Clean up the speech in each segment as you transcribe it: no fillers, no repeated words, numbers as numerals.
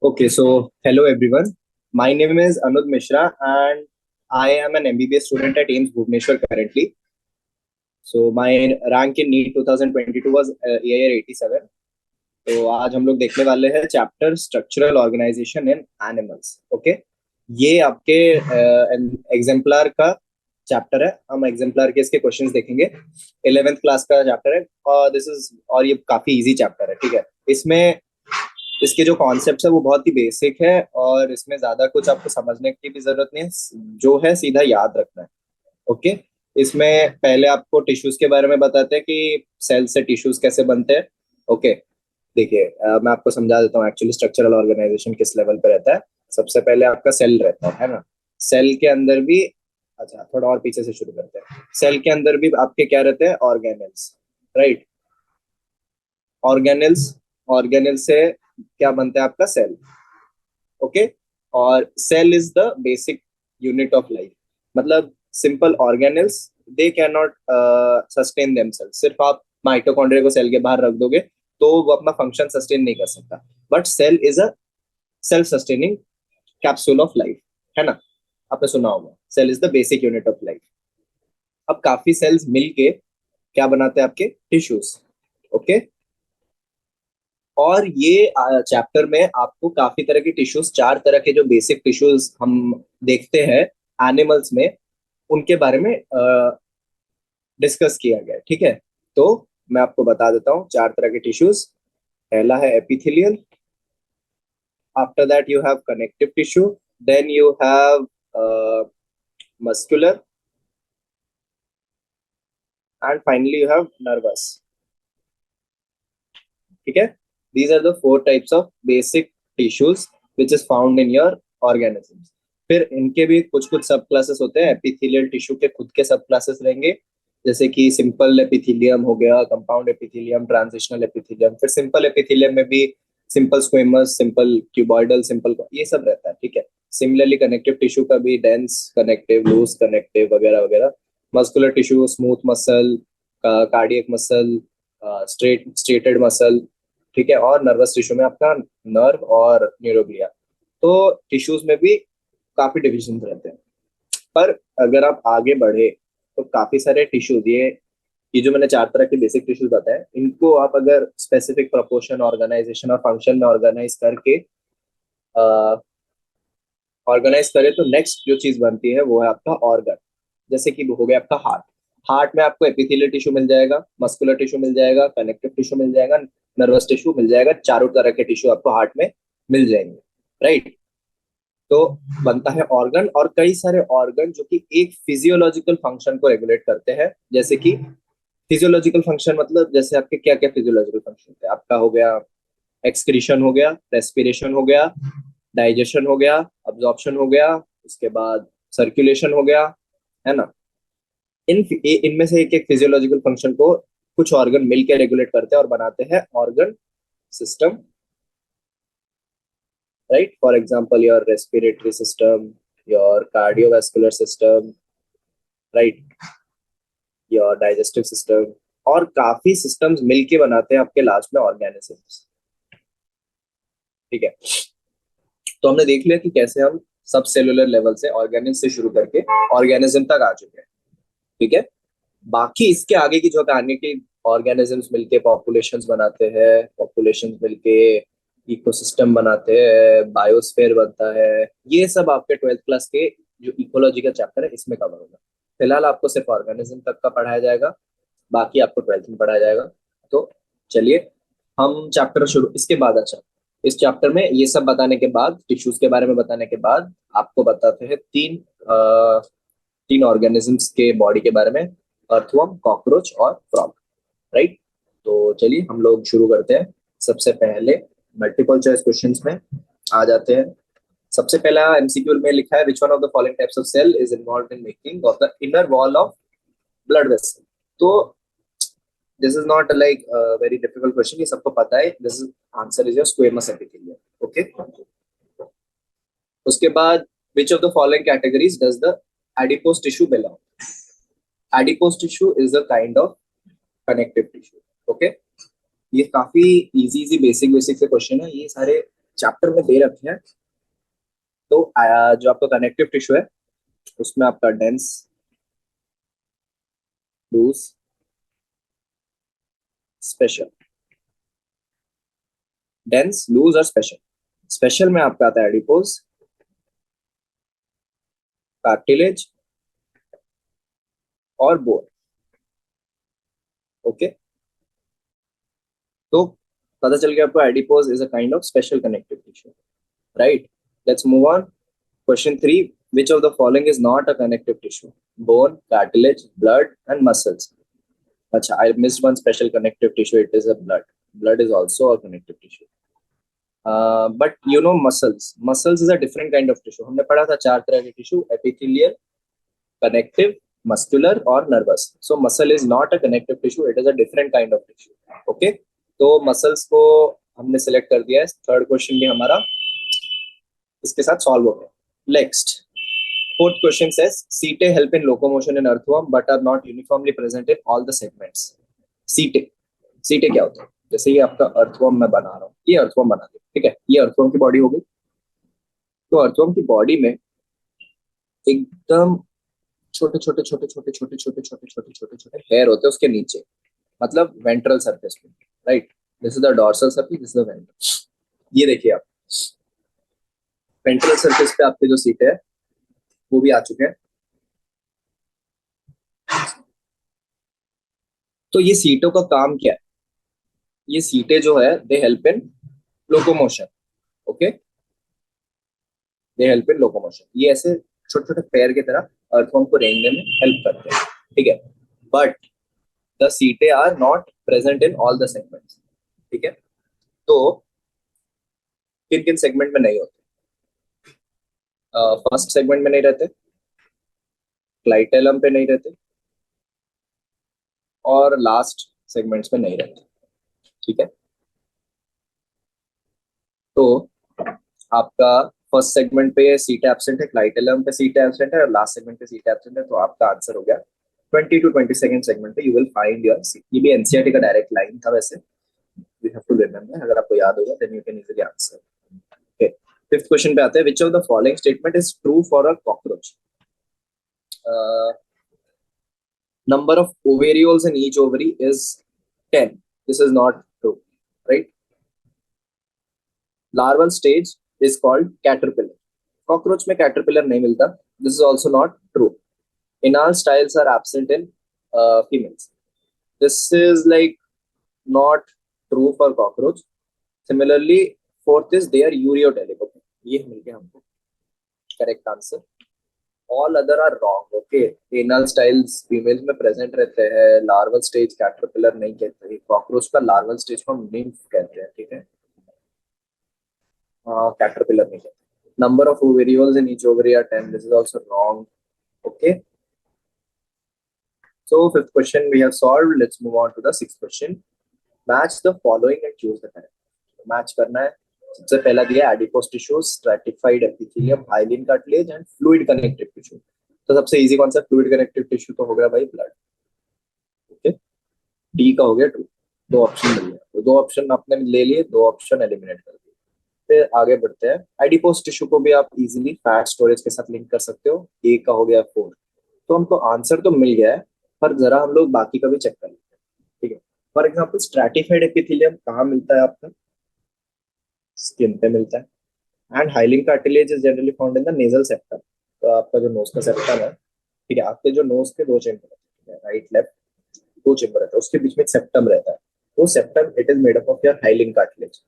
Okay, so hello everyone. My name is Anuj Mishra and I am an MBBS student at AIMS Bhubaneswar currently. So my rank in NEET 2022 was AIR 87. तो आज हम लोग देखने वाले हैं chapter structural organisation in animals. Okay, ये आपके exemplar का चैप्टर है। हम एग्जाम्पलर के इसके क्वेश्चंस देखेंगे। 11th क्लास का चैप्टर है और ये काफी इजी चैप्टर है। ठीक है, इसमें इसके जो कॉन्सेप्ट है वो बहुत ही बेसिक है और इसमें ज्यादा कुछ आपको समझने की भी जरूरत नहीं है, जो है सीधा याद रखना है। ओके, इसमें पहले आपको टिश्यूज के बारे में बताते हैं कि सेल से टिश्यूज कैसे बनते हैं। ओके, देखिए मैं आपको समझा देता हूँ एक्चुअली स्ट्रक्चरल ऑर्गेनाइजेशन किस लेवल पे रहता है। सबसे पहले आपका सेल रहता है ना। सेल के अंदर भी, अच्छा थोड़ा और पीछे से शुरू करते हैं। सेल के अंदर भी आपके क्या रहते हैं? Organelles, right. ऑर्गेनेल्स, ऑर्गेनेल से क्या बनता है? आपका सेल। ओके, और cell is the basic unit of life. मतलब simple organelles they can not sustain themselves. सिर्फ आप माइटोकॉन्ड्रिया को सेल के बाहर रख दोगे तो वो अपना फंक्शन सस्टेन नहीं कर सकता। But cell is a self sustaining capsule of life, है ना। आपने सुना होगा cell is the basic unit of life. अब काफी सेल्स मिलके क्या बनाते हैं? आपके टिश्यूज। ओके, और ये चैप्टर में आपको काफी तरह के टिश्यूज, 4 तरह के जो बेसिक टिश्यूज हम देखते हैं एनिमल्स में, उनके बारे में डिस्कस किया गया है। ठीक है, तो मैं आपको बता देता हूँ 4 तरह के टिश्यूज। पहला है epithelial, after that you have connective tissue, then you have muscular, and finally you have nervous. ठीक है, these are the 4 types of basic tissues which is found in your organisms. फिर इनके भी कुछ कुछ सब क्लासेस होते हैं। एपिथेलियल टिश्यू के खुद के सब क्लासेस रहेंगे, जैसे कि सिंपल एपिथेलियम हो गया, कंपाउंड एपिथेलियम, ट्रांजिशनल एपिथेलियम। फिर सिंपल एपिथेलियम में भी simple squamous, simple cuboidal, simple, ये सब रहता है। ठीक है, सिमिलरली कनेक्टिव टिश्यू का भी डेंस कनेक्टिव, लूज कनेक्टिव वगैरह वगैरह। Muscular tissue smooth muscle, cardiac muscle, striated muscle. ठीक है, और नर्वस टिश्यू में आपका नर्व और न्यूरोग्लिया। तो टिश्यूज में भी काफी डिविजन रहते हैं। पर अगर आप आगे बढ़े तो काफी सारे टिश्यूज, ये जो मैंने 4 तरह के बेसिक टिश्यूज बताए, इनको आप अगर स्पेसिफिक प्रोपोर्शन, ऑर्गेनाइजेशन और फंक्शन में ऑर्गेनाइज करें तो नेक्स्ट जो चीज बनती है वो है आपका ऑर्गन। जैसे कि हो गया आपका हार्ट। हार्ट में आपको एपिथेलियल टिश्यू मिल जाएगा, मस्कुलर टिश्यू मिल जाएगा, कनेक्टिव टिश्यू मिल जाएगा, नर्वस टिश्यू मिल जाएगा। 4 तरह के टिश्यू आपको हार्ट में मिल जाएंगे, राइट। तो बनता है ऑर्गन, और कई सारे ऑर्गन जो कि एक फिजियोलॉजिकल फंक्शन को रेगुलेट करते हैं। जैसे कि फिजियोलॉजिकल फंक्शन मतलब जैसे आपके क्या क्या फिजियोलॉजिकल फंक्शन है? आपका हो गया एक्सक्रीशन, हो गया रेस्पिरेशन, हो गया डाइजेशन, हो गया अब्जॉर्प्शन, हो गया उसके बाद सर्कुलेशन, हो गया, है ना। इनमें से एक एक फिजियोलॉजिकल फंक्शन को कुछ ऑर्गन मिलकर रेगुलेट करते हैं और बनाते हैं organ system, right. For example your respiratory system, your cardiovascular system, right, your digestive system, और काफी सिस्टम्स मिलके बनाते हैं आपके लास्ट में ऑर्गेनिजम्स। ठीक है, तो हमने देख लिया कि कैसे हम सब सेलुलर लेवल से ऑर्गेनिज से शुरू करके ऑर्गेनिज्म तक आ चुके हैं। ठीक है, बाकी इसके आगे की जो कहानी की ऑर्गेनिजम्स मिलके पॉपुलेशंस बनाते हैं, पॉपुलेशंस मिलके इकोसिस्टम बनाते हैं, बायोस्फीयर बनता है, ये सब आपके 12th क्लास के जो इकोलॉजी का चैप्टर है इसमें कवर होगा। फिलहाल आपको सिर्फ ऑर्गेनिज्म तक का पढ़ाया जाएगा, बाकी आपको 12th में पढ़ाया जाएगा। तो चलिए हम चैप्टर शुरू इसके बाद, अच्छा इस चैप्टर में ये सब बताने के बाद, टिश्यूज के बारे में बताने के बाद, आपको बताते हैं तीन ऑर्गेनिजम्स के बॉडी के बारे में, अर्थवर्म, कॉकरोच और फ्रॉग, राइट। तो चलिए हम लोग शुरू करते हैं। सबसे पहले मल्टीपल चॉइस क्वेश्चंस में आ जाते हैं। सबसे पहला एमसीक्यू में लिखा है, which one of the following types of cell is involve in making of the inner wall of blood vessel. तो this is not like very difficult question, ये सबको पता है। This is answer is your squamous epithelium. Okay, उसके बाद which of the following categories does the adipose tissue belong? Adipose tissue is a kind of connective tissue. Okay, ये काफी easy easy basic basic से question है। ये सारे chapter में दे रखे हैं। तो जो आपका कनेक्टिव टिश्यू है उसमें आपका dense, loose, special. Dense, loose और स्पेशल। स्पेशल में आपका आता है एडिपोज, कार्टिलेज और बोन। ओके, तो पता चल गया आपको adipose is a kind of special connective tissue, right. Let's move on. Question 3, which of the following is not a connective tissue? Bone, cartilage, blood and muscles. अच्छा, I missed one special connective tissue. It is a blood. Blood is also a connective tissue. But you know muscles. Muscles is a different kind of tissue. हमने पढ़ा था 4 तरह के tissue: epithelial, connective, muscular और nervous. So muscle is not a connective tissue. It is a different kind of tissue. Okay? तो muscles को हमने select कर दिया है। थर्ड क्वेश्चन भी हमारा इसके साथ सॉल्व हो गया। Next, fourth question says setae help in locomotion in earthworm but are not uniformly present in all the segments. setae क्या होता है? जैसे ये आपका अर्थवर्म मैं बना रहा हूँ, ये अर्थवर्म बना दे, ठीक है, ये अर्थवर्म की बॉडी हो गई। तो अर्थवर्म की बॉडी में एकदम छोटे छोटे छोटे छोटे छोटे छोटे छोटे छोटे छोटे छोटे हेयर होते हैं उसके नीचे, मतलब वेंट्रल सरफेस पे, right. This is the dorsal surface, this is the ventral. ये देखिए आप, वेंट्रल सरफेस पे आपके जो सीटे है वो भी आ चुके हैं। तो ये सीटों का काम क्या है? ये सीटें जो है they help in locomotion. Okay, they help in locomotion. ये ऐसे छोटे छोटे पैर की तरह अर्थवर्म को रेंगने में हेल्प करते हैं, ठीक है। But the setae are not present in all the segments, ठीक है। तो किन किन सेगमेंट में नहीं होते? फर्स्ट सेगमेंट में नहीं रहते, क्लाइटेलम पे नहीं रहते और लास्ट सेगमेंट्स में नहीं रहते, ठीक है। तो आपका फर्स्ट सेगमेंट पे सीट एब्सेंट है, क्लाइटेलम पे सीट एब्सेंट है और लास्ट सेगमेंट पे सीट एब्सेंट है। तो आपका आंसर हो गया 20 to 22 सेगमेंट पे you will find your seat. ये भी एनसीईआरटी का डायरेक्ट लाइन था वैसे, यू हैव टू रिमेंबर। अगर आपको याद होगा then you can easily answer. Okay, fifth question पे आते हैं। Which of the following statement is true for a cockroach? number of ovarioles in each ovary is 10. This is not true, right? Larval stage is called caterpillar. Cockroach में caterpillar नहीं मिलता. This is also not true. Anal styles are absent in females. This is like not true for cockroach. Similarly, fourth is they are ureotelic. Okay, ये मिल गया हमको correct answer. All other are wrong. Okay, anal styles females में present रहते हैं, larval stage caterpillar नहीं कहते, cockroach का larval stage को nymph कहते हैं, ठीक है। caterpillar नहीं कहते। Number of ovarioles in each ovary are 10. This is also wrong. Okay. So fifth question we have solved. Let's move on to the sixth question. Match the following and choose the correct. Match करना है। सबसे पहला दिया adipose tissue, stratified epithelium, hyaline cartilage and fluid connective tissue. तो सबसे easy कौन सा? Fluid connective tissue तो हो गया भाई ब्लड। ओके, डी का हो गया ट्रू। दो ऑप्शन मिल गए, तो दो ऑप्शन आपने ले लिए, दो ऑप्शन एलिमिनेट कर दिए। फिर आगे बढ़ते हैं। एडिपोज टिश्यू को भी आप इजीली फैट स्टोरेज के साथ लिंक कर सकते हो। ए का हो गया 4। तो हमको आंसर तो मिल गया है, पर जरा हम लोग बाकी का भी चेक कर लेते हैं, ठीक है। फॉर एग्जाम्पल स्ट्रैटिफाइड एपिथेलियम कहाँ मिलता है? आपका स्किन पे मिलता है। And hyaline cartilage is generally found in the nasal septum. तो आपका जो नोज का सेप्टम है, ठीक है, आपके जो नोज के दो चेम्बर है, राइट लेफ्ट दो चेम्बर रहता है, उसके बीच में एक सेप्टम रहता है। वो septum it is made up of your hyaline cartilage.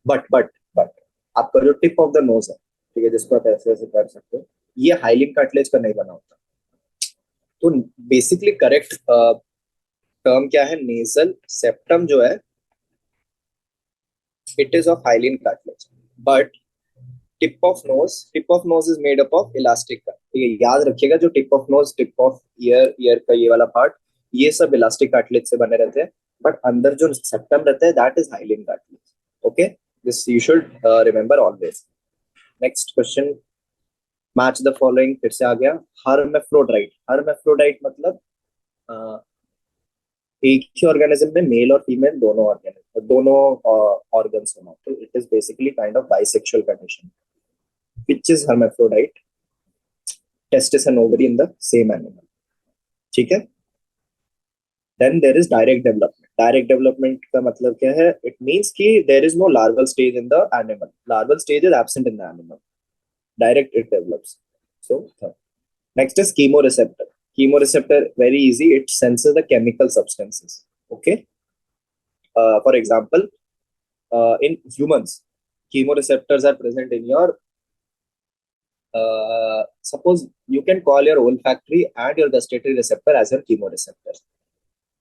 But आपका जो टिप ऑफ द नोज है, ठीक है, जिसको आप ऐसे ऐसे कर सकते हो, ये हाइलिन कार्टिलेज का नहीं बना होता। तो बेसिकली करेक्ट टर्म क्या है? नेजल सेप्टम जो है it is of hyaline cartilage, but tip of nose is made up of elastic का। ठीक है, याद रखिएगा, जो tip of nose, tip of year का ये वाला पार्ट, ये सब इलास्टिक कार्टिलेज से बने रहते हैं, बट अंदर जो सेप्टम रहता है that is hyaline cartilage. Okay, this you should remember always. Next question, match the following. फिर से आ गया हर्मेफ्रोडाइट। हर्मेफ्रोडाइट मतलब एक ही ऑर्गेनिज्म में मेल और फीमेल दोनों ऑर्गन्स होना, तो it is basically kind of bisexual condition which is hermaphrodite, testis and ovary in the same animal. ठीक है. Then there is direct development. Direct development का मतलब क्या है? It means कि there is no larval stage in the animal. Larval stage is absent in the animal. Direct it develops. So next is chemoreceptor. Chemoreceptor, very easy. It senses the chemical substances. Okay. For example, in humans, chemoreceptors are present in your suppose you can call your olfactory and your gustatory receptor as your chemoreceptor.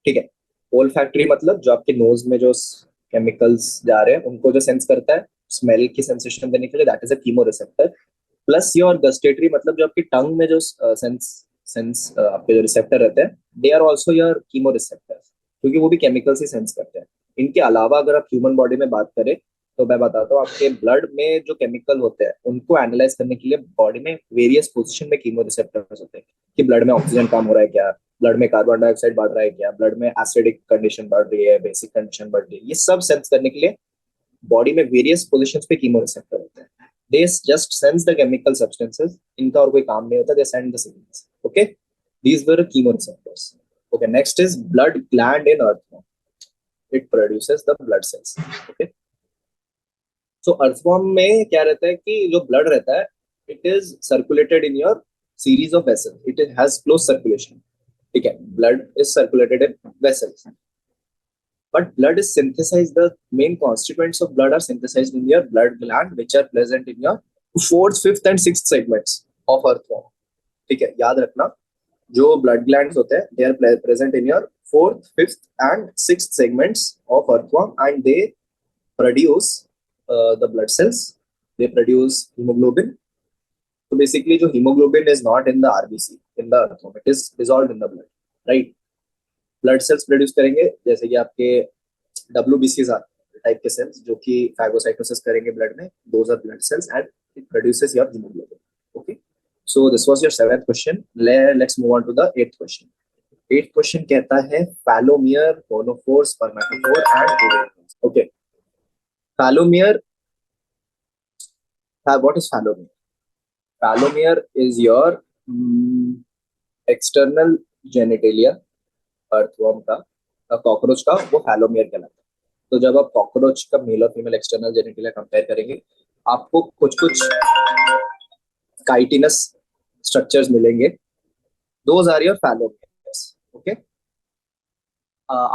ठीक है. olfactory मतलब जो आपके knows में जो chemicals जा रहे हैं उनको जो सेंस करता है स्मेल की सेंसेशन देने के लिए, that is a chemoreceptor. Plus your gustatory मतलब जो आपकी टंग में जो सेंस सेंस आपके जो रिसेप्टर रहते हैं, they are also your chemoreceptors, क्योंकि वो भी केमिकल्स ही सेंस करते हैं. इनके अलावा अगर आप ह्यूमन बॉडी में बात करें तो मैं बताता हूँ, आपके ब्लड में जो केमिकल होते हैं उनको एनालाइज करने के लिए बॉडी में वेरियस पोजीशन में कीमोरिसेप्टर्स होते हैं कि ब्लड में ऑक्सीजन कम हो रहा है क्या, ब्लड में कार्बन डाइऑक्साइड बढ़ रहा है क्या, ब्लड में एसिडिक कंडीशन बढ़ रही है, बेसिक कंडीशन बढ़ रही है, ये सब सेंस करने के लिए बॉडी में वेरियस पोजीशंस पे कीमोरिसेप्टर होते हैं. They just sense the chemical substances, इनका और कोई काम नहीं होता, they send the signals. Okay, these were chemoreceptors. Okay, next is blood gland in earthworm. It produces the blood cells. Okay, so earthworm में क्या रहता है कि जो ब्लड रहता है it is circulated in your series of vessels, it has close circulation. ठीक है, blood is circulated in vessels, but blood is synthesized, the main constituents of blood are synthesized in your blood gland which are present in your fourth, fifth and sixth segments of earthworm. ठीक है, याद रखना जो blood glands होते हैं they are present in your fourth, fifth and sixth segments of earthworm, and they produce the blood cells, they produce hemoglobin. So basically, जो hemoglobin is not in the RBC, in the earthworm, it is dissolved in the blood, right? Blood cells produce करेंगे, जैसे कि आपके WBCs type के cells जो कि phagocytosis करेंगे blood में, those are blood cells and it produces your hemoglobin. Okay, so this was your 7th question. Let's move on to the 8th question. 8th question कहता है phalomere, gonophore, spermatophore and ovarians. Okay, phalomere. What is phalomere? Phalomere is your external genitalia earthworm का, cockroach का, वो फैलोमियर कहलाता है. तो जब आप कॉकरोच का मेल और फीमेल एक्सटर्नल जेनिटलिया कंपेयर करेंगे, आपको कुछ कुछ काइटिनस स्ट्रक्चर्स मिलेंगे. Those are your phallomeres. Okay,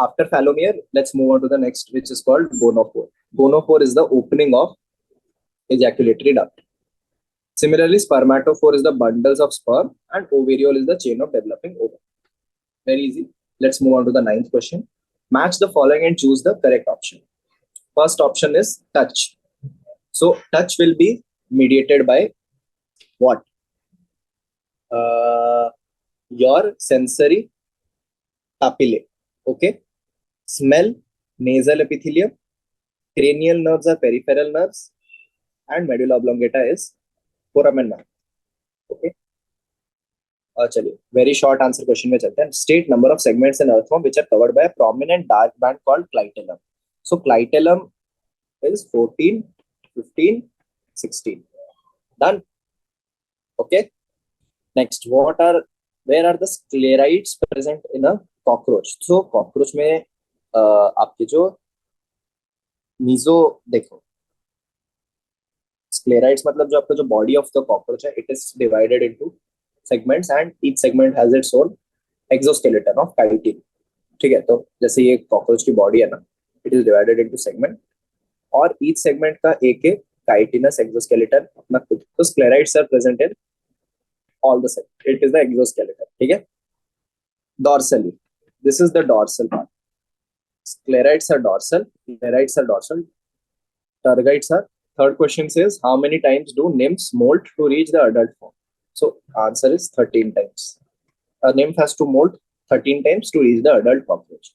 after phallomere let's move on to the next which is called gonophore. Gonophore is the opening of ejaculatory duct. Similarly, spermatophore is the bundles of sperm and ovariole is the chain of developing ovum. Very easy. Let's move on to the 9th question. Match the following and choose the correct option. First option is touch. So touch will be mediated by what? Your sensory papillae. Okay. Smell, nasal epithelium, cranial nerves are peripheral nerves, and medulla oblongata is foramen nerve. Okay. चलिए very short answer question में चलते हैं. State number of segments in earthworm which are covered by a prominent dark band called clitellum. So clitellum is 14, 15, 16. Done. Okay. Next, where are the sclerites present in a cockroach? So cockroach में आपके जो meso देखो, sclerites मतलब जो आपका जो body of the cockroach है, it is divided into segments and each segment has its own exoskeleton of chitin. ठीक है, तो जैसे ये कॉकरोच की बॉडी है ना, it is divided into segment और each segment का एक एक chitinous exoskeleton अपना खुद. तो sclerites are present in all the segments. It is the exoskeleton. ठीक है. Dorsally, this is the dorsal part. Sclerites are dorsal. Sclerites are dorsal. Tergites are. Third question says how many times do nymphs molt to reach the adult form? So answer is 13 times. A nymph has to molt 13 times to reach the adult cockroach.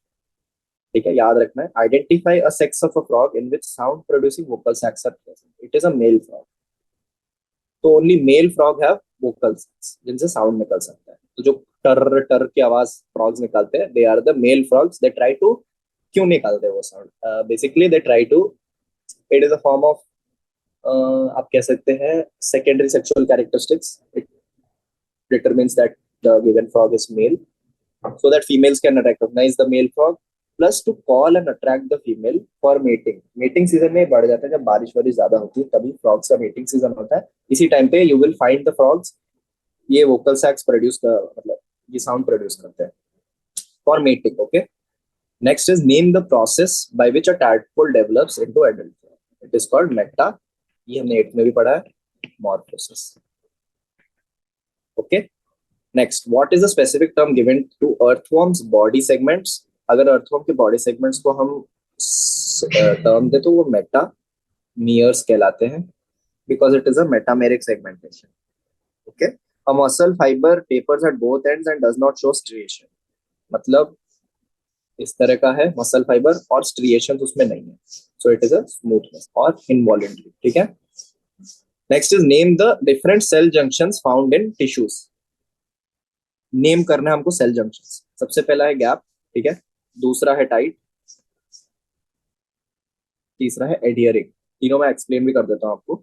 ठीक है, याद रखना है. Identify a sex of a frog in which sound producing vocal sacs are present. It is a male frog. तो only male frog have vocal sacs जिनसे sound निकल सकता है. तो जो टर टर की आवाज फ्रॉग्स निकालते हैं, they are the male frogs. They try to, क्यों निकालते हैं वो sound? Basically they try to, it is a form of, आप कह सकते हैं secondary sexual characteristics. It determines that the given frog is male, so that females can recognize the male frog, plus to call and attract the female for mating. Mating season में बढ़ जाता है जब बारिश वारिश ज्यादा होती है, तभी frogs का mating season होता है। इसी टाइम पे you will find the frogs, ये vocal sacs produce the, मतलब ये sound produce करते हैं for mating. Okay, next is name the process by which a tadpole develops into adult frog. It is called meta, ये हमने 8th में भी पढ़ा है, morphosis. Okay, next, what is the specific term given to earthworms body segments? अगर earthworm के body segments को हम टर्म दे तो वो मेटामियर्स कहलाते हैं, because it is a metameric segmentation. Okay, a muscle fibre tapers at both ends and does not show striation. मतलब इस तरह का है मसल फाइबर और स्ट्रिएशन उसमें नहीं है, so it is a smoothness और इनवॉलेंटरी. ठीक है, next is name the different cell junctions found in tissues. Name करना है हमको सेल जंक्शंस. सबसे पहला है गैप, ठीक है, दूसरा है टाइट, तीसरा है एडियरिंग. तीनों मैं एक्सप्लेन भी कर देता हूं आपको.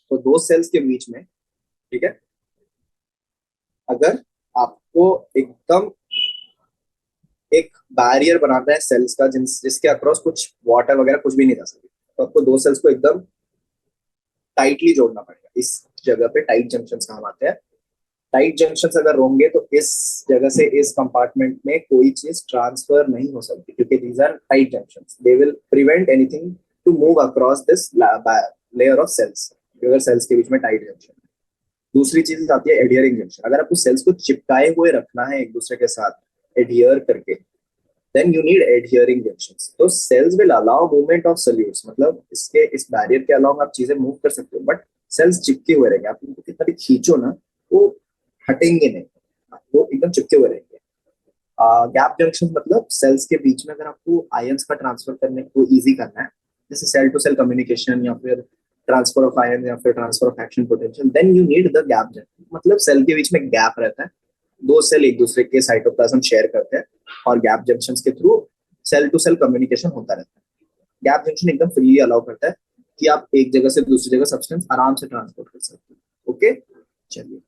तो दो सेल्स के बीच में, ठीक है, अगर आपको एकदम एक बैरियर बनाना है सेल्स का, जिसके अक्रॉस कुछ वाटर वगैरह कुछ भी नहीं जा सकती, तो आपको दो सेल्स को एकदम टाइटली जोड़ना पड़ेगा. इस जगह पे टाइट जंक्शंस काम आते हैं. टाइट जंक्शंस अगर होंगे तो इस जगह से इस कंपार्टमेंट में कोई चीज ट्रांसफर नहीं हो सकती, क्योंकि these are tight junctions. They will prevent anything to move across this layer of cells, अगर सेल्स के बीच में टाइट जंक्शन. दूसरी चीज आती है एडियरिंग जंक्शन. अगर आपको सेल्स को चिपकाए हुए रखना है एक दूसरे के साथ, एडियर करके, then you need adhering junctions. तो cells will allow movement of solutes, मतलब इसके इस बैरियर के अलाउ आप चीजें मूव कर सकते हो, बट सेल्स चिपके हुए रहेंगे. आप उनको कितना भी खींचो ना, वो हटेंगे नहीं, वो एकदम चिपके हुए रहेंगे. गैप जंक्शन मतलब सेल्स के बीच में अगर आपको आयंस का ट्रांसफर करने को इजी करना है, जैसे सेल टू सेल कम्युनिकेशन या फिर ट्रांसफर ऑफ आयन या फिर transfer of action potential, then you need the gap junction. मतलब सेल के बीच में गैप रहता है, दो सेल एक दूसरे के साइटोप्लाज्म शेयर करते हैं और गैप जंक्शंस के through cell to cell communication होता रहता है. गैप जंक्शन एकदम फ्रीली अलाउ करता है कि आप एक जगह से दूसरी जगह सब्सटेंस आराम से ट्रांसपोर्ट कर सकते हो. ओके, चलिए.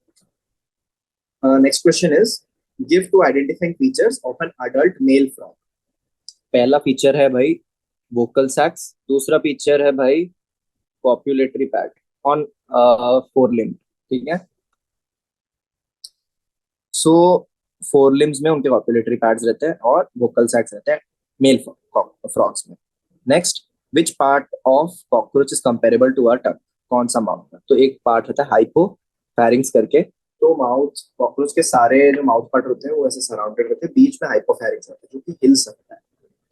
Next question is give two identifying features of an adult male frog. पहला फीचर है भाई वोकल सैक्स, दूसरा फीचर है भाई कॉप्युलेटरी पैड ऑन फोरलिम्ब. ठीक है, सो फोरलिम्ब्स में उनके कॉप्युलेटरी पैड्स रहते हैं और वोकल सैक्स रहते हैं मेल फ्रॉग्स में. Next, which part of cockroach is comparable to a tongue? कौन सा माउथ का? तो एक पार्ट रहता है हाइपोफैरिंग्स करके. तो माउथ, कॉकरोच के सारे जो माउथ पार्ट होते हैं वो ऐसे सराउंडेड रहते हैं, बीच में हाइपोफैरिंग्स रहता है जो कि हिल सकता है.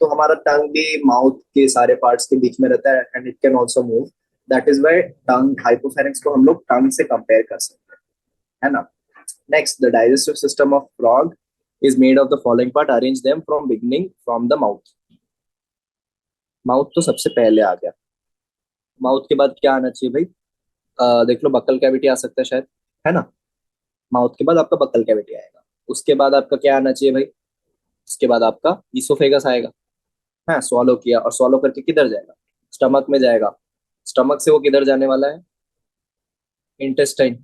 तो हमारा टंग भी माउथ के सारे पार्ट्स के बीच में रहता है and it can also move. That is why tongue hypopharynx को हम लोग टंग से कंपेयर कर सकते हैं, है ना. Next, the digestive system of frog is made of the following part. Arrange them from beginning from the mouth. Mouth तो सबसे पहले आ गया. माउथ के बाद क्या आना चाहिए भाई? देख लो, बक्कल कैविटी आ सकता है शायद, है ना. माउथ के बाद आपका बक्कल कैविटी आएगा. उसके बाद आपका क्या आना चाहिए भाई? उसके बाद आपका ईसोफेगस आएगा. हाँ, स्वॉलो किया और स्वॉलो करके किधर जाएगा? स्टमक में जाएगा. स्टमक से वो किधर जाने वाला है? इंटेस्टाइन.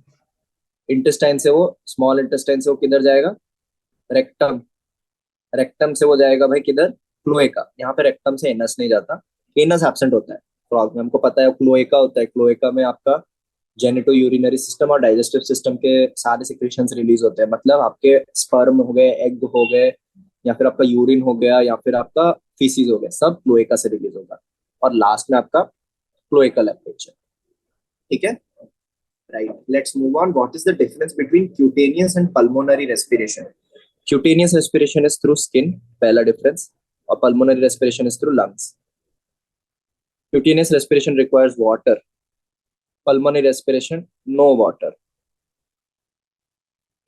इंटेस्टाइन से वो, स्मॉल इंटेस्टाइन से वो किधर जाएगा? रेक्टम. रेक्टम से वो जाएगा भाई किधर? क्लोएका. यहाँ पे रेक्टम से एनस नहीं जाता, एनस एब्सेंट होता है फ्रॉग में, हमको पता है. क्लोएका होता है, क्लोएका में आपका जेनेटो यूरिनरी सिस्टम और डाइजेस्टिव सिस्टम के सारे सिक्रेशंस रिलीज होते हैं. मतलब आपके स्पर्म हो गए, एग हो गए, या फिर आपका यूरिन हो गया, या फिर आपका फीसिस हो गया, सब क्लोएका से रिलीज होगा. और लास्ट में आपका क्लोएकल एपरेचर. ठीक है, right. Let's move on. What is the difference between cutaneous and pulmonary respiration? Cutaneous respiration is through skin, पहला difference, और pulmonary respiration is through lungs. Cutaneous respiration requires water. Pulmonary respiration, no water.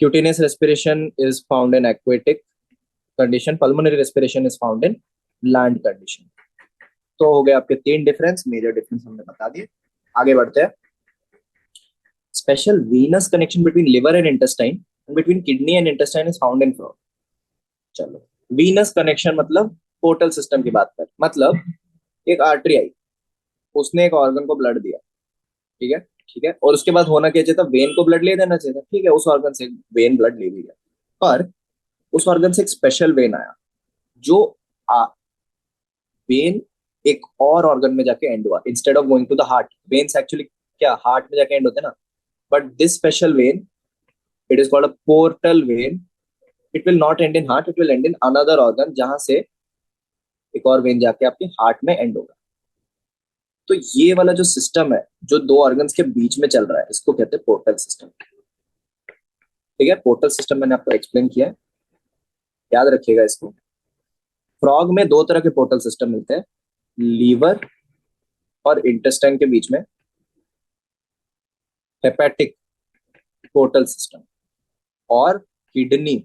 Cutaneous respiration is found in aquatic condition. Pulmonary respiration is found in land condition. तो हो गए आपके तीन difference, major difference हमने बता दिए. आगे बढ़ते हैं. Special Venus connection between liver and intestine. between kidney and intestine is found in frog. चलो, venous connection मतलब पोर्टल सिस्टम की बात कर, मतलब एक आर्टरी आई, उसने एक ऑर्गन को ब्लड दिया, ठीक है, ठीक है, और उसके बाद होना क्या चाहिए था, वेन को ब्लड ले देना चाहिए था, ठीक है, उस ऑर्गन से वेन ब्लड ले लिया, पर उस ऑर्गन से एक स्पेशल वेन आया जो वेन एक और ऑर्गन में जाके एंड हुआ, instead of going to the heart. Veins actually क्या हार्ट में जाके एंड होते हैं ना, but this special vein, it is called a portal vein, it will not end in heart, it will end in another organ, जहां से एक और वेन जाके आपके हार्ट में एंड होगा। तो ये वाला जो सिस्टम है जो दो ऑर्गन्स के बीच में चल रहा है, इसको कहते हैं पोर्टल सिस्टम। ठीक है, पोर्टल सिस्टम मैंने आपको एक्सप्लेन किया है, याद रखिएगा इसको। फ्रॉग में दो तरह के पोर्टल सिस्टम मिलते हैं, लीवर और इंटेस्टाइन के बीच में हेपेटिक पोर्टल सिस्टम, और किडनी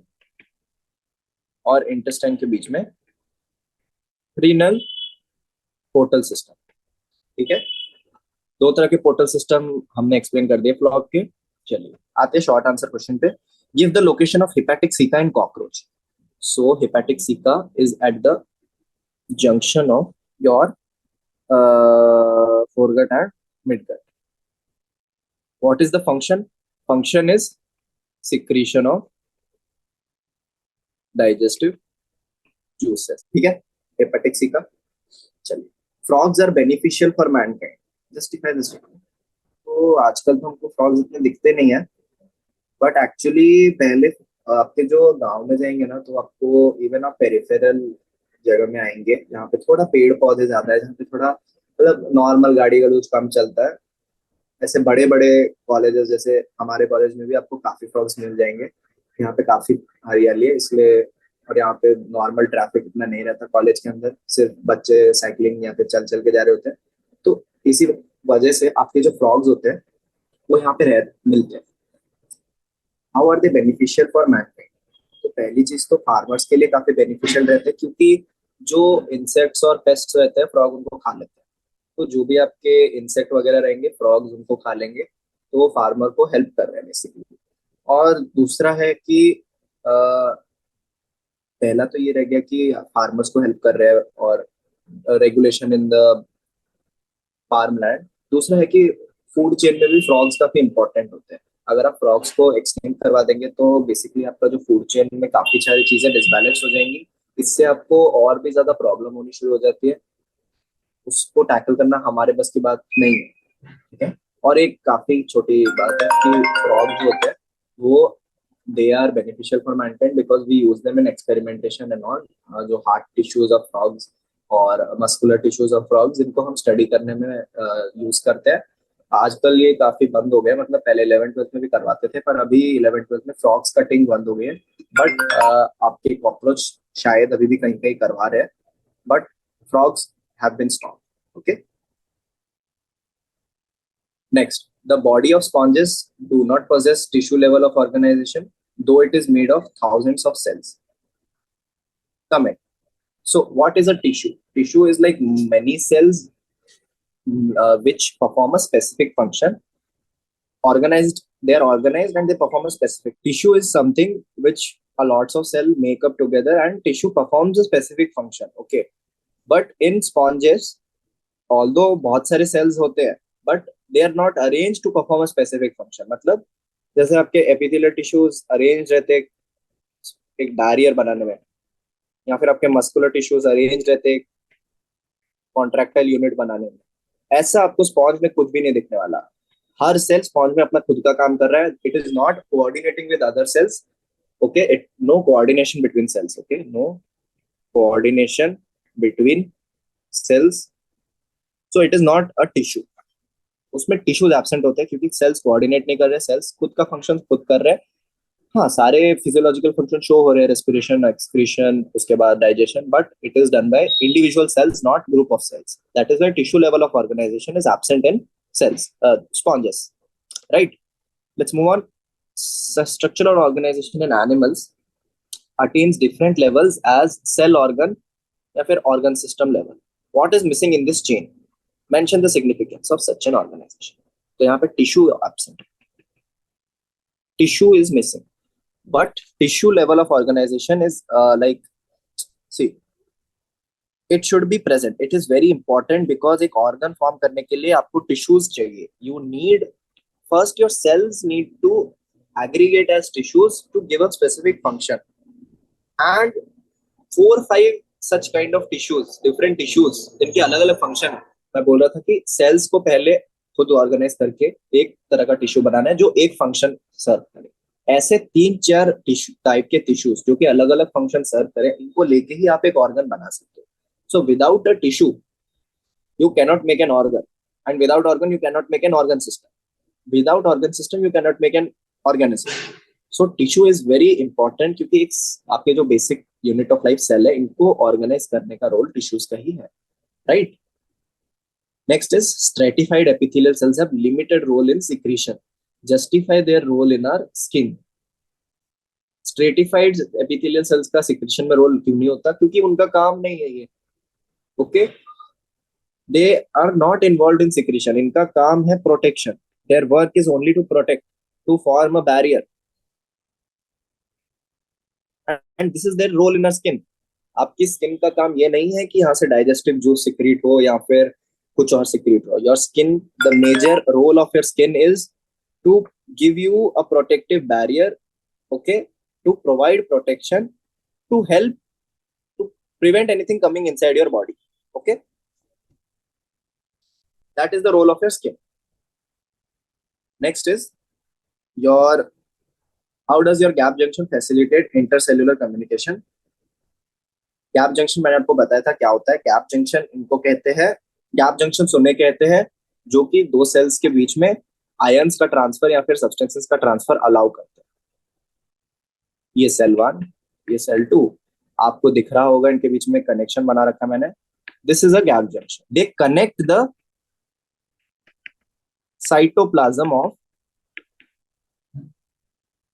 और इंटेस्टाइन के बीच में रीनल पोर्टल सिस्टम। ठीक है, दो तरह के पोर्टल सिस्टम हमने एक्सप्लेन कर दिए फ्रॉग के। चलिए आते हैं शॉर्ट आंसर क्वेश्चन पे। Give the location of hepatic caeca in cockroach. So hepatic caeca is at the junction of your foregut and midgut. What is the function? Function is secretion of digestive juices. ठीक है, hepatic cica। चलिए, frogs are beneficial for mankind. Justify this statement. तो आजकल तो हमको frogs इतने दिखते नहीं है, बट एक्चुअली पहले आपके जो गांव में जाएंगे ना, तो आपको इवन आप पेरिफेरल जगह में आएंगे जहाँ पे थोड़ा पेड़ पौधे ज्यादा है, जहाँ पे थोड़ा मतलब नॉर्मल गाड़ी गलूज कम चलता है, ऐसे बड़े बड़े कॉलेजेस जैसे हमारे कॉलेज में भी आपको काफी फ्रॉग्स मिल जाएंगे। यहाँ पे काफी हरियाली है इसलिए, और यहाँ पे नॉर्मल ट्रैफिक इतना नहीं रहता कॉलेज के अंदर, सिर्फ बच्चे साइकिलिंग या फिर चल चल के जा रहे होते हैं, तो इसी वजह से आपके जो फ्रॉग्स होते हैं वो यहाँ पे रह मिलते हैं। How are they beneficial for mankind? तो पहली चीज तो फार्मर्स के लिए काफी बेनिफिशियल रहते हैं, क्योंकि जो इंसेक्ट्स और पेस्ट्स रहते हैं फ्रॉग उनको खा लेते हैं। तो जो भी आपके इंसेक्ट वगैरह रहेंगे फ्रॉग्स उनको खा लेंगे, तो वो फार्मर को हेल्प कर रहे हैं बेसिकली। और दूसरा है कि पहला तो ये रह गया कि फार्मर्स को हेल्प कर रहे हैं और regulation in the farm land. दूसरा है कि फूड चेन में भी फ्रॉग्स काफी इंपॉर्टेंट होते हैं। अगर आप फ्रॉग्स को एक्सटेंड करवा देंगे तो बेसिकली आपका जो फूड चेन में काफी सारी चीजें डिसबैलेंस हो जाएंगी, इससे आपको और भी ज्यादा प्रॉब्लम होनी शुरू हो जाती है। उसको टैकल करना हमारे बस की बात नहीं है, ठीक है। और एक काफी छोटी बात है कि फ्रॉग जो होते हैं वो they are beneficial for mankind because we use them in experimentation and all. जो हार्ट टिश्यूज ऑफ फ्रॉग्स और मस्कुलर टिश्यूज ऑफ फ्रॉग्स, इनको हम स्टडी करने में यूज करते हैं। आजकल ये काफी बंद हो गया, मतलब पहले 11th-12th में भी करवाते थे, पर अभी 11th-12th में फ्रॉग्स कटिंग बंद हो गई है। बट आपके कॉकरोच शायद अभी भी कहीं कहीं करवा रहे हैं, but frogs have been stopped. Okay. Next, the body of sponges do not possess tissue level of organization, though it is made of thousands of cells. Comment. So, what is a tissue? Tissue is like many cells which perform a specific function. Organized, they are organized and they perform a specific. Tissue is something which a lots of cells make up together, and tissue performs a specific function. Okay, but in sponges, although बहुत सारे cells होते हैं, but they are not arrange to perform a specific function. मतलब जैसे आपके epithelial tissues arrange रहते एक barrier बनाने में, या फिर आपके मस्कुलर टिश्यूज अरेंज रहते कॉन्ट्रैक्टाइल यूनिट बनाने में, ऐसा आपको स्पॉन्ज में कुछ भी नहीं दिखने वाला। हर सेल स्पॉन्ज में अपना खुद का काम कर रहा है। It is not coordinating with other cells. Okay, it no coordination between cells. Okay, no coordination between cells, so it is not a tissue. उसमें टिश्यूज एब्सेंट होते हैं क्योंकि सेल्स कोऑर्डिनेट नहीं कर रहे, सेल्स खुद का फंक्शन खुद कर रहे हैं। हाँ, सारे फिजियोलॉजिकल फंक्शन शो हो रहे हैं, रेस्पिरेशन, एक्सक्रीशन, उसके बाद digestion, but it is done by individual cells, not group of cells. That is why tissue level of organisation is absent in cells, sponges, right. Let's move on. Structural organisation in animals attains different levels as cell organ या फिर organ system level. What is missing in this chain? Mention the significance of such an organization. तो यहाँ पे tissue absent, tissue is missing. but tissue level of organization is like, see, it should be present. It is very important because एक organ form करने के लिए आपको tissues चाहिए. You need, first your cells need to aggregate as tissues to give a specific function, and 4-5 such kind of tissues, different tissues, जिनके अलग अलग function है. मैं बोल रहा था कि सेल्स को पहले खुद ऑर्गेनाइज करके एक तरह का टिश्यू बनाना है जो एक फंक्शन सर्व करे. ऐसे 3-4 टिश्यू टाइप के टिश्यूज जो कि अलग अलग फंक्शन सर्व करें, इनको लेके ही आप एक ऑर्गन बना सकते हो. So without a tissue you cannot make an organ, and without organ you cannot make an organ system. Without organ system you cannot make an organism. So tissue is very important क्योंकि एक आपके जो basic unit of life cell है, इनको organise करने का role tissues का ही है, right. Next is stratified epithelial cells have limited role in secretion, justify their role in our skin. Stratified epithelial cells का सिक्रेशन में रोल क्यों नहीं होता? क्योंकि उनका काम नहीं है ये. Okay, they are not involved in secretion. इनका काम है protection. their work is only to protect, to form a barrier, and this is their role in our skin. आपकी स्किन का काम ये नहीं है कि यहाँ से डाइजेस्टिव जूस सिक्रीट हो या फिर कुछ और सिक्रीट हो. Your skin, the major role of your skin is to give you a protective barrier, okay, to provide protection, to help to prevent anything coming inside your body. Okay, that is the role of your skin. Next is your, how does your gap junction facilitate intercellular communication? Gap junction मैंने आपको बताया था क्या होता है. Gap junction इनको कहते हैं, गैप जंक्शन उन्हें कहते हैं जो कि दो सेल्स के बीच में आयंस का ट्रांसफर या फिर सब्सटेंसेस का ट्रांसफर अलाउ करते हैं. ये सेल 1, ये सेल 2, आपको दिख रहा होगा इनके बीच में कनेक्शन बना रखा मैंने. This is a gap junction. They connect the cytoplasm of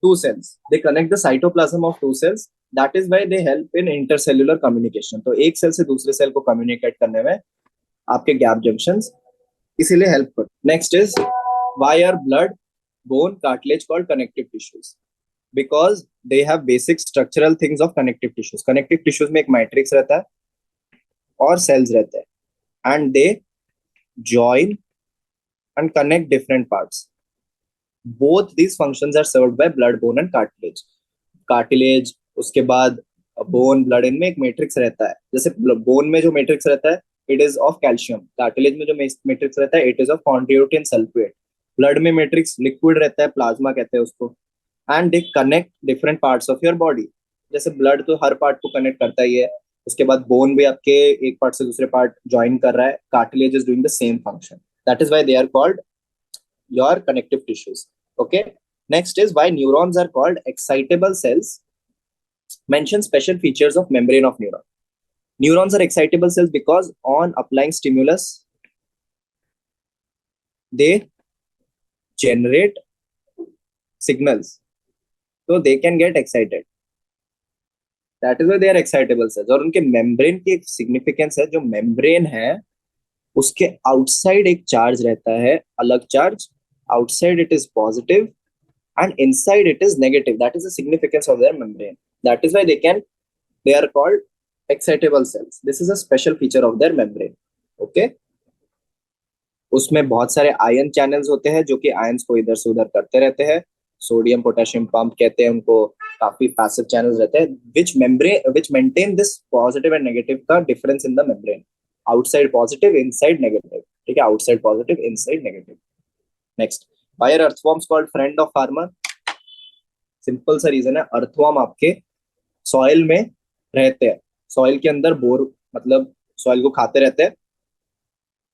two cells. They connect the cytoplasm of two cells. That is why they help in intercellular communication. तो एक सेल से दूसरे सेल को कम्युनिकेट करने में आपके गैप जंक्शंस इसीलिए help करते. Next is why are blood, bone, cartilage called connective tissues? Because they have basic structural things of connective tissues. Connective tissues में एक मैट्रिक्स रहता है और सेल्स रहते हैं, and they join and connect different parts. Both these functions are served by blood, bone and cartilage. Cartilage, उसके बाद bone, blood, इनमें एक मैट्रिक्स रहता है. जैसे bone में जो मैट्रिक्स रहता है, it is of calcium. Cartilage में जो मैट्रिक्स रहता है, it is of chondroitin sulfate. Blood में मैट्रिक्स लिक्विड रहता है, प्लाज्मा कहते हैं उसको. And they connect different parts of your body. जैसे blood तो हर पार्ट को कनेक्ट करता ही है, उसके बाद bone भी आपके एक पार्ट से दूसरे पार्ट ज्वाइन कर रहा है. Cartilage is doing the same function. That is why they are called your connective tissues. Okay. Next is why neurons are called excitable cells. Mention special features of membrane of neuron. Neurons are excitable cells because on applying stimulus, they generate signals. So they can get excited. That is why they are excitable cells. और उनके membrane की एक significance है. जो membrane है उसके outside एक charge रहता है, अलग charge. Outside it is positive and inside it is negative. That is the significance of their membrane. That is why they are called excitable cells. This is a special feature of their membrane. Okay, उसमें बहुत सारे ion channels होते हैं जो कि ions को इधर से उधर करते रहते हैं. सोडियम पोटेशियम पंप कहते हैं उनको. काफी पैसिव चैनल्स रहते हैं which maintain this positive and negative का difference in the membrane. Outside positive, inside negative. ठीक है, outside positive, inside negative. Next, why are earthworms called friend of farmer? Simple सा रीजन है. अर्थवर्म आपके soil में रहते हैं, सॉइल के अंदर बोर मतलब सॉइल को खाते रहते हैं.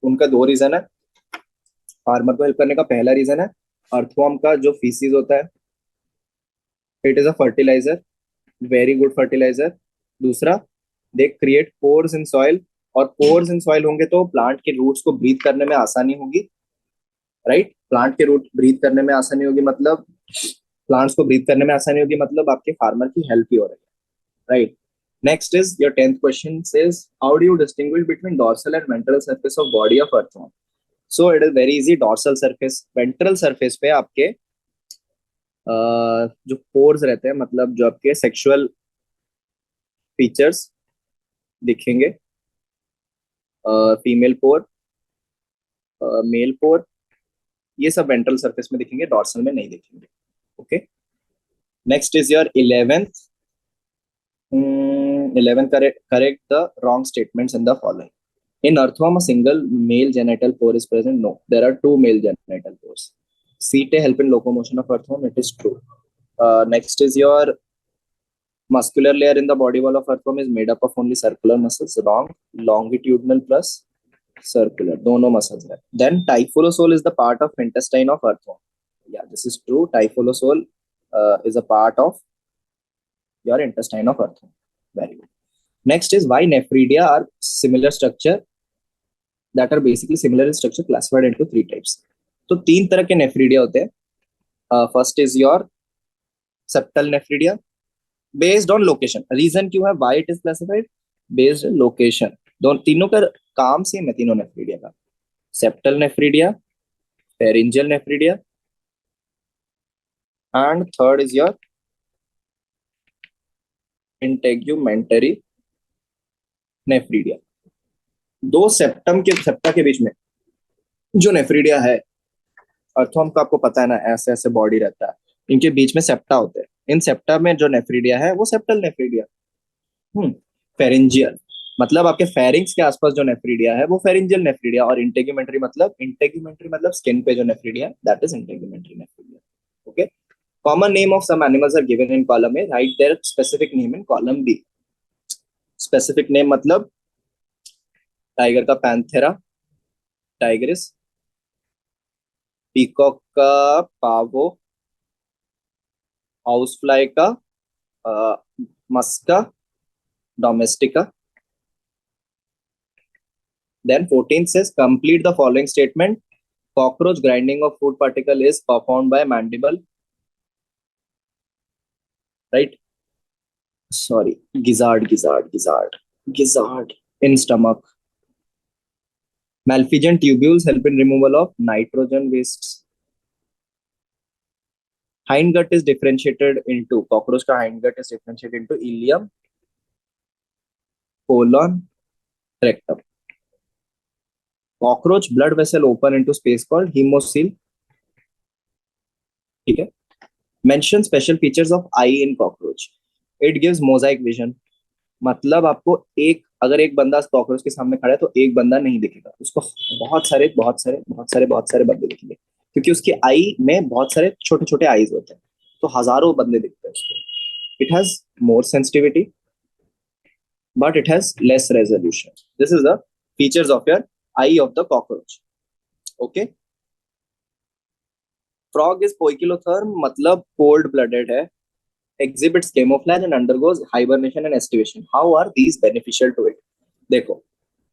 उनका दो रीजन है फार्मर को हेल्प करने का. पहला रीजन है अर्थवर्म का जो फीसिस होता है, it is a fertiliser, very good fertiliser. दूसरा, they create pores in soil, और पोर्स इन सॉइल होंगे तो प्लांट के रूट्स को ब्रीथ करने में आसानी होगी. राइट, प्लांट के रूट ब्रीथ करने में आसानी होगी मतलब प्लांट्स को ब्रीथ करने में आसानी होगी मतलब आपके फार्मर की हेल्प ही हो रही है. Right. Next is your 10th question says how do you distinguish between dorsal and ventral surface of body of earthworm? So it is very easy. Dorsal surface, ventral surface पे आपके जो pores रहते हैं, मतलब जो आपके सेक्सुअल फीचर्स दिखेंगे, female पोर, mail पोर, ये सब वेंट्रल सरफेस में दिखेंगे, डॉर्सल में नहीं दिखेंगे. Okay. Next is your 11th. 11th, correct the wrong statements in the following. In earthworm, a single male genital pore is present. No, there are two male genital pores. Setae help in locomotion of earthworm. It is true. Next is your muscular layer in the body wall of earthworm is made up of only circular muscles. Wrong. Longitudinal plus circular. दोनों muscles है. Then typholosole is the part of intestine of earthworm. Yeah, this is true. Typholosole is a part of your intestine of earthworm. Very good. Next is why nephridia are similar structure that are basically similar in structure classified into three types. तो तीन तरह के nephridia होते हैं. First is your septal nephridia based on location. Reason क्यों है why it is classified based on location. दोनों तीनों का काम सेम है तीनों nephridia का. Septal nephridia, pharyngeal nephridia, and third is your integumentary nephridia. दो सेप्टा के बीच में जो नेफ्रिडिया है, अर्थवर्म का आपको पता है ना, ऐसे ऐसे बॉडी रहता है, इनके बीच में सेप्टा होते हैं. इन सेप्टा में जो नेफ्रिडिया है वो सेप्टल नेफ्रिडिया. फेरेंजियल मतलब आपके फेरिंग्स के आसपास जो नेफ्रिडिया है वो फेरेंजियल नेफ्रिडिया, और इंटेग्यूमेंट्री मतलब स्किन पे जो नेफ्रिडिया है that is integumentary nephridia. Okay. Common name of some animals are given in column A. Right their specific name in column B. Specific name मतलब टाइगर का Panthera tigris, peacock का Pavo, house fly का Musca domestica. Then 14 says complete the following statement. Cockroach grinding of food particle is performed by mandible. Right? Sorry, gizzard in stomach. Malpighian tubules help in removal of nitrogen wastes. Hindgut is differentiated into, cockroach का hindgut is differentiated into ileum, colon, rectum. Cockroach blood vessel open into space called hemocoel. ठीक है. Mention special features of eye in cockroach. It gives mosaic vision. मतलब आपको अगर एक बंदा cockroach के सामने खड़ा है तो एक बंदा नहीं दिखेगा, उसको बहुत सारे बंदे दिखेंगे, क्योंकि उसकी आई में बहुत सारे छोटे छोटे आईज होते हैं, तो हजारों बंदे दिखते हैं उसको. It has more sensitivity but it has less resolution. This is the features of your I of the cockroach. Okay. Frog is पोइकिलोथर्म मतलब कोल्ड ब्लडेड है. exhibits camouflage and undergoes hibernation and estivation. How are these beneficial to it? देखो,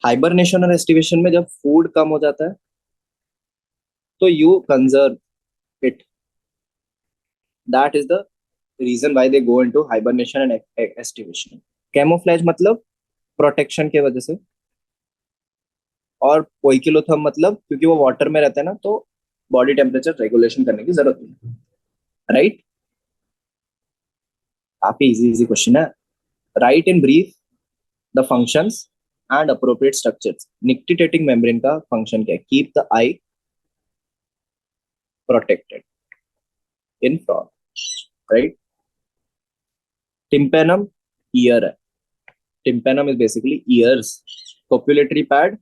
hibernation और estivation में जब food कम हो जाता है तो you conserve it. That is the reason why they go into hibernation and estivation. Camouflage मतलब protection के वजह से, और poikilotherm मतलब क्योंकि वो water में रहता है ना, तो body temperature regulation करने की जरूरत नहीं. Right? काफी इजी क्वेश्चन है. Write in brief the functions and appropriate structures. Nictitating membrane का फंक्शन क्या है? Keep the eye protected in frog. Right. Tympanum ear है. Tympanum is basically ears. Copulatory pad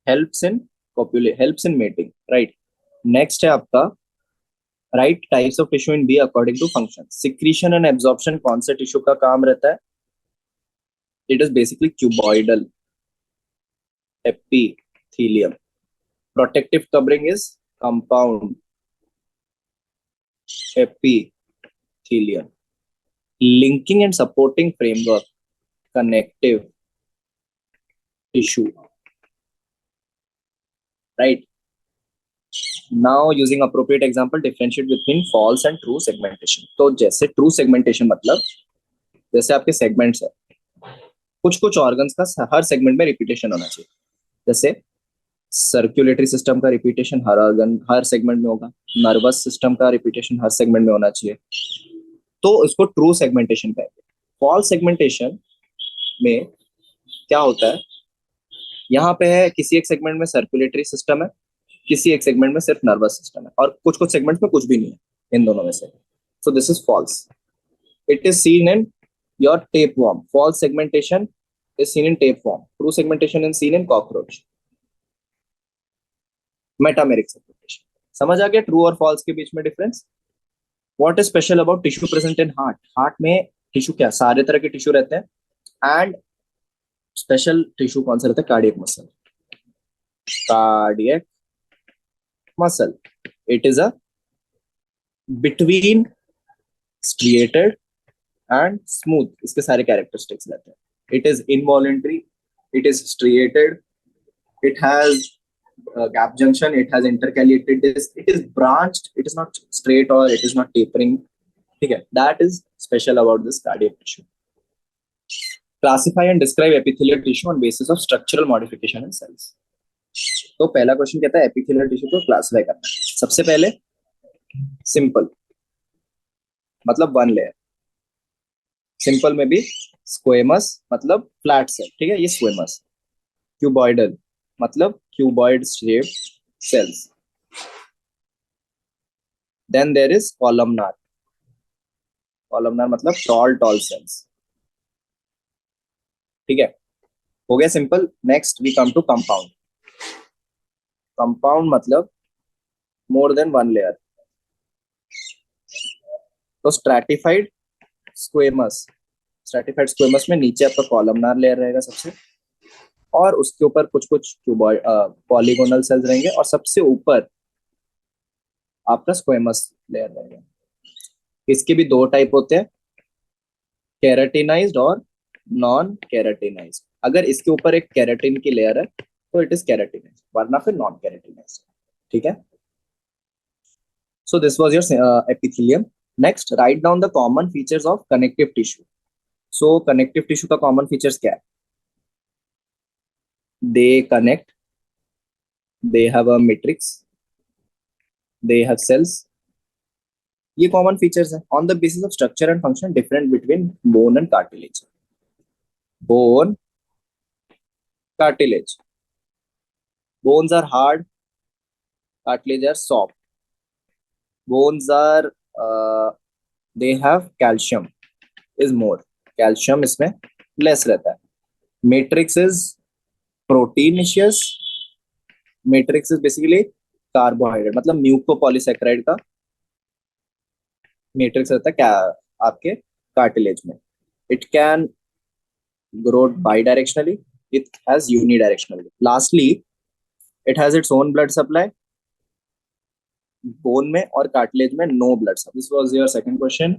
helps in mating. Right. Next है आपका write types of tissue in B according to function. Secretion and absorption कौन से tissue का काम रहता है? It is basically cuboidal epithelium. Protective covering is compound epithelium. Linking and supporting framework connective tissue. Right. Now using appropriate example, differentiate between false and true segmentation. तो जैसे true segmentation मतलब जैसे आपके segments है, कुछ ऑर्गन्स का हर segment में repetition होना चाहिए. जैसे सर्कुलेटरी सिस्टम का रिपीटेशन हर ऑर्गन हर सेगमेंट में होगा, नर्वस सिस्टम का रिपीटेशन हर सेगमेंट में होना चाहिए, तो इसको ट्रू सेगमेंटेशन कहेंगे। फॉल्स सेगमेंटेशन में क्या होता है, यहाँ पे है किसी एक सेगमेंट में सर्कुलेटरी सिस्टम है, किसी एक सेगमेंट में सिर्फ नर्वस सिस्टम है, और कुछ कुछ सेगमेंट में कुछ भी नहीं है इन दोनों में से, so this is false. It is seen in your tapeworm. False segmentation is seen in tapeworm. True segmentation is seen in cockroach. Metameric segmentation. समझ आ गया ट्रू और फॉल्स के बीच में difference? What is special about tissue present in heart? Heart में tissue क्या, सारे तरह के टिश्यू रहते हैं, एंड स्पेशल टिश्यू कौन सा रहता है? Cardiac muscle. Cardiac muscle, it is a between striated and smooth, इसके सारे कैरेक्टरिस्टिक्स रहते हैं। It is involuntary, it is striated, it has gap junction, it has intercalated disc, it is branched, it is not straight or it is not tapering, ठीक है? That is special about this cardiac tissue. Classify and describe epithelial tissue on basis of structural modification in cells. तो पहला question कहता है epithelial tissue को classify करना। सबसे पहले सिंपल, मतलब वन लेयर। सिंपल में भी स्क्वेमस मतलब फ्लैट सेल, ठीक है, ये स्क्वेमस। क्यूबॉइडल मतलब cuboid shaped cells. Then there is columnar. Columnar मतलब tall cells. ठीक है, हो गया simple. Next we come to compound. Compound मतलब मोर देन वन लेयर। तो स्ट्रैटिफाइड स्क्वेमस, स्ट्रैटिफाइड स्क्वेमस में नीचे आपका कॉलमनार लेयर रहेगा सबसे, और उसके ऊपर कुछ कुछ क्यूबॉइड पॉलीगोनल सेल्स रहेंगे, और सबसे ऊपर आपका स्क्वेमस लेयर रहेगा। इसके भी दो टाइप होते हैं, केराटिनाइज्ड और नॉन केराटिनाइज्ड। अगर इसके ऊपर एक केराटिन की लेयर है तो इट इज केराटिनाइज्ड, वरना फिर नॉन केराटिनाइज्ड, ठीक है? So this was your epithelium. Next write down the common features of connective tissue. So connective tissue का कॉमन फीचर्स क्या है? They connect, they have a matrix, they have cells, ये common features है। On the basis of structure and function different between bone and cartilage. Bone, cartilage, bones are hard, cartilage are soft. Bones are they have calcium is more, calcium इसमें less रहता है। Matrix is proteinaceous, matrix is basically carbohydrate, मतलब mucopolysaccharide का matrix रहता है क्या आपके cartilage में। It can grow bidirectionally, it has unidirectionally. Lastly, it has its own blood supply, bone में और कार्टिलेज में no blood supply. This was your second question.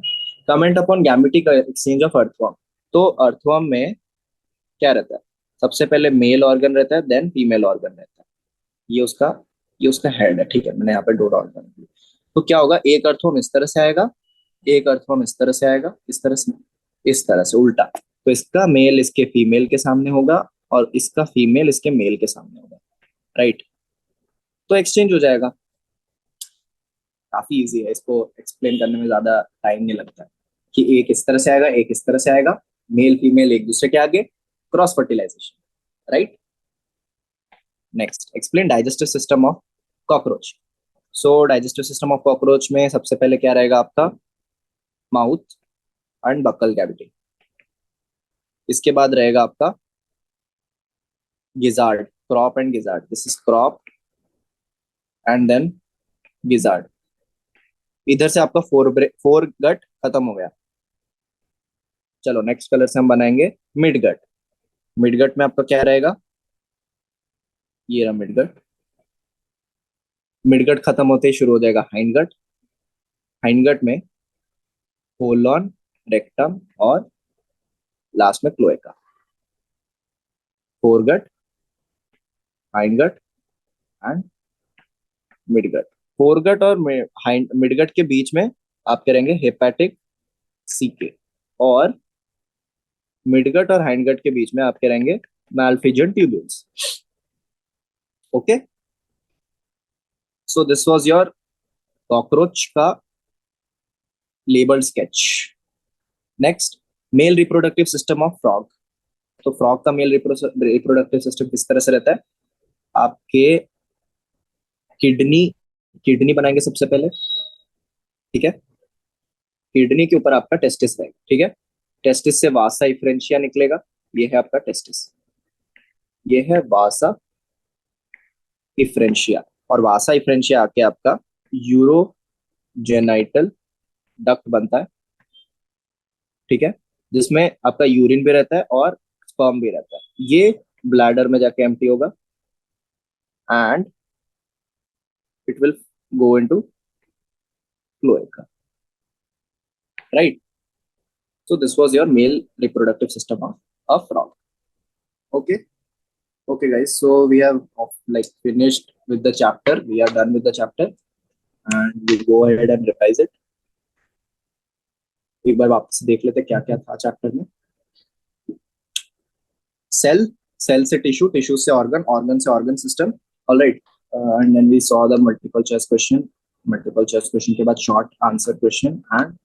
Comment upon gametic exchange of earthworm. तो earthworm में क्या रहता है? सबसे पहले मेल ऑर्गन रहता है, देन फीमेल ऑर्गन रहता है। ये उसका हेड है, ठीक है, मैंने यहाँ पे दो डॉट बना दिए। तो क्या होगा, एक अर्थवर्म इस तरह से आएगा, एक अर्थवर्म इस तरह से आएगा, इस तरह से, इस तरह से उल्टा। तो इसका मेल इसके फीमेल के सामने होगा, और इसका फीमेल इसके मेल के सामने होगा, राइट? तो एक्सचेंज हो जाएगा। काफी इजी है, इसको एक्सप्लेन करने में ज्यादा टाइम नहीं लगता है, कि एक इस तरह से आएगा, एक इस तरह से आएगा, मेल फीमेल एक दूसरे के आगे, cross fertilisation, right? Next explain digestive system of cockroach. So digestive system of cockroach में सबसे पहले क्या रहेगा आपका? Mouth and buccal cavity. इसके बाद रहेगा आपका gizzard, crop and gizzard. This is crop and then gizzard. इधर से आपका फोर गट खत्म हो गया। चलो नेक्स्ट कलर से हम बनाएंगे मिड गट। मिड गट में आपका क्या रहेगा? ये रहा मिड गट। मिड गट खत्म होते ही शुरू हो जाएगा हाइंड गट। हाइंड गट में कोलॉन, रेक्टम और लास्ट में cloaca. Fore gut, hind gut and mid gut. Fore gut और मिड गट के बीच में आप करेंगे हेपेटिक सीके, और मिड गट और हाइंड गट के बीच में आप करेंगे Malpighian tubules. Okay, so this was your cockroach का labelled sketch. Next, male reproductive system of frog. तो फ्रॉग का मेल रिप्रोडक्टिव सिस्टम किस तरह से रहता है? आपके किडनी किडनी बनाएंगे सबसे पहले, ठीक है. किडनी के ऊपर आपका टेस्टिस रहेगा, ठीक है. टेस्टिस से वासा इफ्रेंशिया निकलेगा, ये है आपका टेस्टिस, ये है वासा इफ्रेंशिया. और वासा इफ्रेंशिया आके आपका यूरोजेनाइटल डक्ट बनता है, ठीक है, जिसमें आपका यूरिन भी रहता है और स्पर्म भी रहता है. ये ब्लैडर में जाके एम्प्टी होगा and it will go into cloaca, right. So this was your male reproductive system of a frog. Okay. Okay, guys. So we have like finished with the chapter. We are done with the chapter, and we go ahead and revise it. एक बार वापस देख लेते क्या क्या था chapter में. Cell, cell से tissue, tissue से ऑर्गन, ऑर्गन से organ system. Alright. And then we saw the multiple choice question. Multiple choice question के बाद शॉर्ट आंसर क्वेश्चन एंड